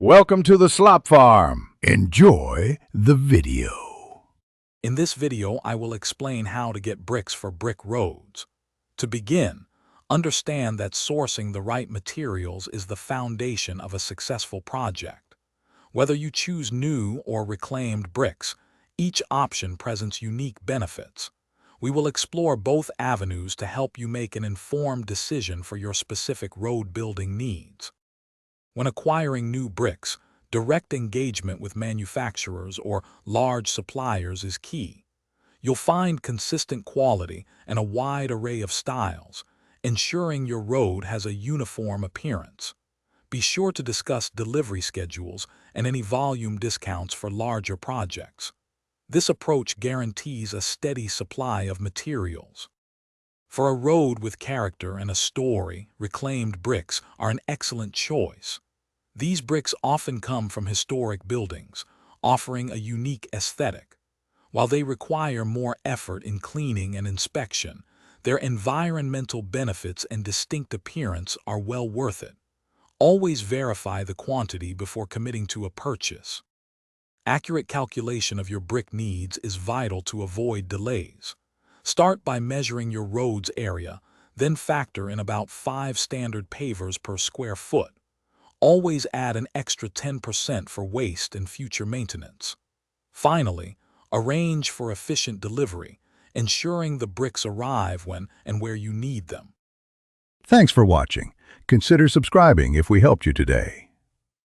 Welcome to the Slop Farm. Enjoy the video. In this video, I will explain how to get bricks for brick roads. To begin, understand that sourcing the right materials is the foundation of a successful project. Whether you choose new or reclaimed bricks, each option presents unique benefits. We will explore both avenues to help you make an informed decision for your specific road building needs. When acquiring new bricks, direct engagement with manufacturers or large suppliers is key. You'll find consistent quality and a wide array of styles, ensuring your road has a uniform appearance. Be sure to discuss delivery schedules and any volume discounts for larger projects. This approach guarantees a steady supply of materials. For a road with character and a story, reclaimed bricks are an excellent choice. These bricks often come from historic buildings, offering a unique aesthetic. While they require more effort in cleaning and inspection, their environmental benefits and distinct appearance are well worth it. Always verify the quantity before committing to a purchase. Accurate calculation of your brick needs is vital to avoid delays. Start by measuring your road's area, then factor in about 5 standard pavers per square foot. Always add an extra 10% for waste and future maintenance. Finally, arrange for efficient delivery, ensuring the bricks arrive when and where you need them. Thanks for watching. Consider subscribing if we helped you today.